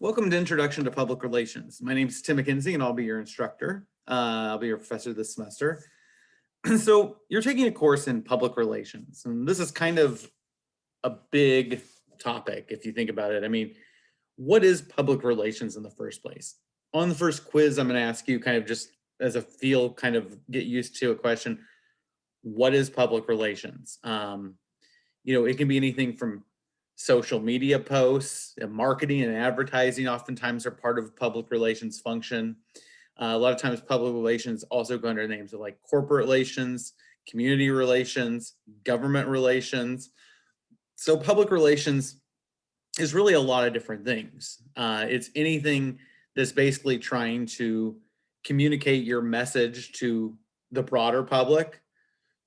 Welcome to Introduction to Public Relations. My name is Tim McKenzie and I'll be your instructor. I'll be your professor this semester. So you're taking a course in public relations, and this is kind of a big topic if you think about it. I mean, what is public relations in the first place? On the first quiz, I'm going to ask you kind of just as a feel, kind of get used to a question. What is public relations? It can be anything from social media posts and marketing and advertising oftentimes are part of public relations function. A lot of times public relations also go under names of like corporate relations, community relations, government relations. So public relations is really a lot of different things. It's anything that's basically trying to communicate your message to the broader public,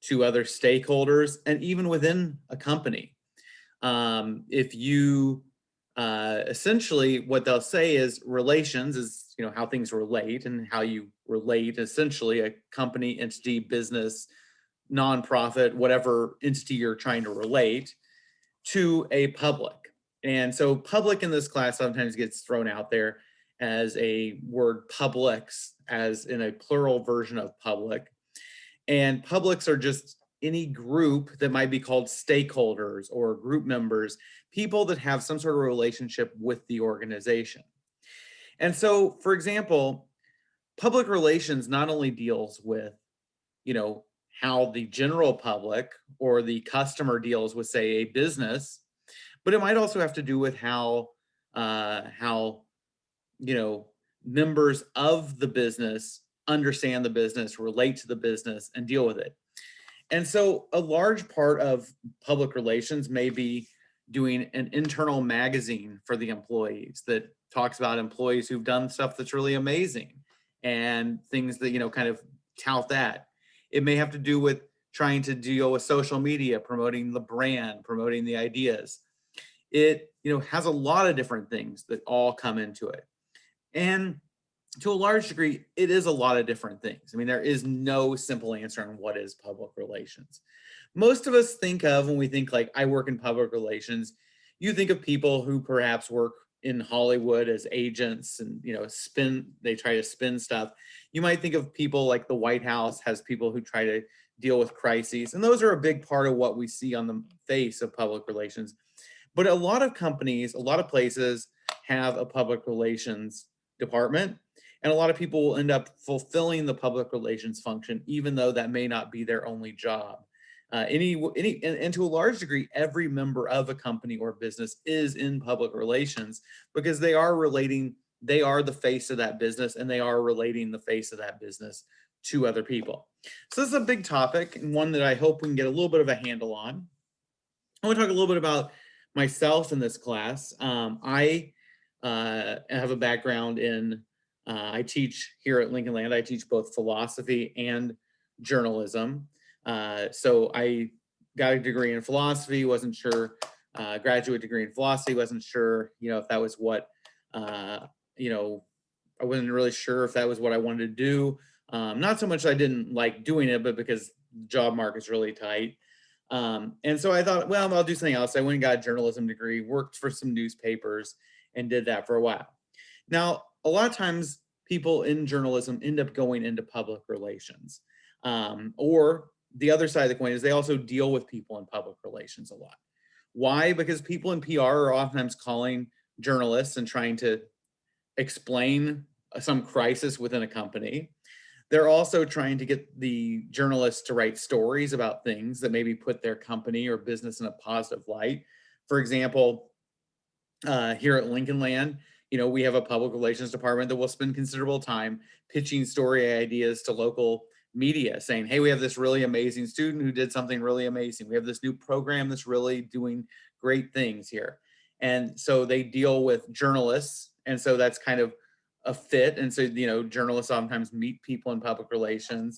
to other stakeholders, and even within a company. If you essentially what they'll say is relations is how things relate and how you relate essentially a company, entity, business, nonprofit, whatever entity you're trying to relate to a public. And so public in this class sometimes gets thrown out there as a word, publics, as in a plural version of public. And publics are just any group that might be called stakeholders or group members, people that have some sort of relationship with the organization. And so, for example, public relations not only deals with, how the general public or the customer deals with, say, a business, but it might also have to do with how members of the business understand the business, relate to the business, and deal with it. And so a large part of public relations may be doing an internal magazine for the employees that talks about employees who've done stuff that's really amazing and things that, kind of tout that. It may have to do with trying to deal with social media, promoting the brand, promoting the ideas. It, has a lot of different things that all come into it. And to a large degree, it is a lot of different things. I mean, there is no simple answer on what is public relations. Most of us think of, when we think like, I work in public relations, you think of people who perhaps work in Hollywood as agents and, they try to spin stuff. You might think of people like the White House has people who try to deal with crises. And those are a big part of what we see on the face of public relations. But a lot of companies, a lot of places have a public relations department. And a lot of people will end up fulfilling the public relations function, even though that may not be their only job. And to a large degree, every member of a company or business is in public relations because they are the face of that business, and they are relating the face of that business to other people. So this is a big topic, and one that I hope we can get a little bit of a handle on. I want to talk a little bit about myself in this class. I have a background in I teach here at Lincoln Land. I teach both philosophy and journalism. So I got a degree in philosophy, wasn't sure, graduate degree in philosophy, wasn't sure, if that was what, I wasn't really sure if that was what I wanted to do. Not so much I didn't like doing it, but because the job market's really tight. And so I thought, well, I'll do something else. I went and got a journalism degree, worked for some newspapers, and did that for a while. Now, a lot of times people in journalism end up going into public relations. Or the other side of the coin is they also deal with people in public relations a lot. Why? Because people in PR are oftentimes calling journalists and trying to explain some crisis within a company. They're also trying to get the journalists to write stories about things that maybe put their company or business in a positive light. For example, here at Lincoln Land, we have a public relations department that will spend considerable time pitching story ideas to local media saying, hey, we have this really amazing student who did something really amazing. We have this new program that's really doing great things here. And so they deal with journalists. And so that's kind of a fit. And so, journalists sometimes meet people in public relations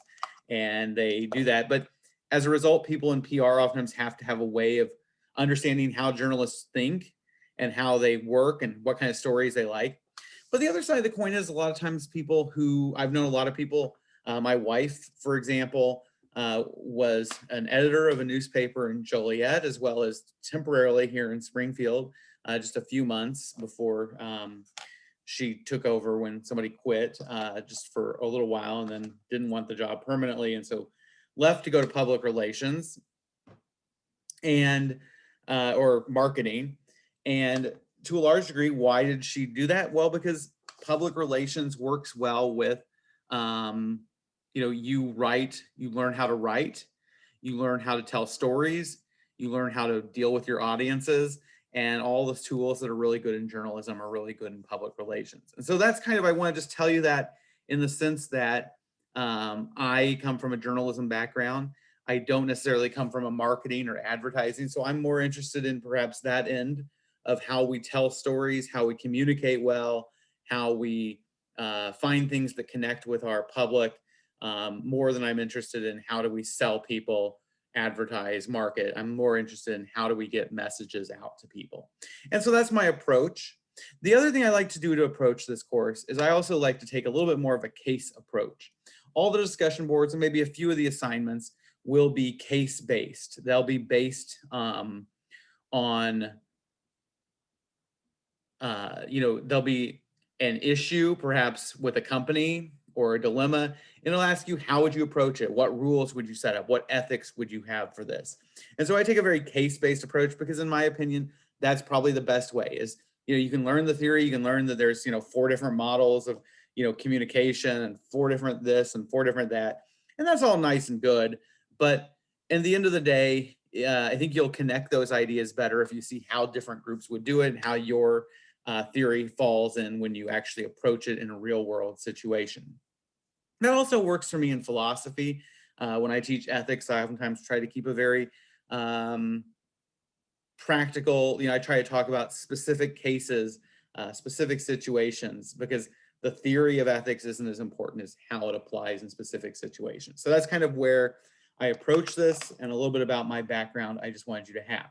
and they do that. But as a result, people in PR oftentimes have to have a way of understanding how journalists think and how they work and what kind of stories they like. But the other side of the coin is a lot of times I've known a lot of people. My wife, for example, was an editor of a newspaper in Joliet, as well as temporarily here in Springfield. just a few months before she took over when somebody quit just for a little while and then didn't want the job permanently. And so left to go to public relations and or marketing. And to a large degree, why did she do that? Well, because public relations works well with, you write, you learn how to write, you learn how to tell stories, you learn how to deal with your audiences, and all the tools that are really good in journalism are really good in public relations. And so that's kind of, I want to just tell you that in the sense that I come from a journalism background. I don't necessarily come from a marketing or advertising. So I'm more interested in perhaps that end of how we tell stories, how we communicate well, how we find things that connect with our public, more than I'm interested in how do we sell people, advertise, market. I'm more interested in how do we get messages out to people. And so that's my approach. The other thing I like to do to approach this course is I also like to take a little bit more of a case approach. All the discussion boards and maybe a few of the assignments will be case-based. They'll be based on, there'll be an issue perhaps with a company or a dilemma, and it'll ask you, how would you approach it? What rules would you set up? What ethics would you have for this? And so I take a very case-based approach because in my opinion, that's probably the best way is, you can learn the theory, you can learn that there's, 4 different models of, communication and 4 different this and 4 different that. And that's all nice and good. But in the end of the day, I think you'll connect those ideas better if you see how different groups would do it and how your theory falls in when you actually approach it in a real world situation. That also works for me in philosophy. When I teach ethics, I oftentimes try to keep a very practical, I try to talk about specific cases, specific situations, because the theory of ethics isn't as important as how it applies in specific situations. So that's kind of where I approach this, and a little bit about my background I just wanted you to have.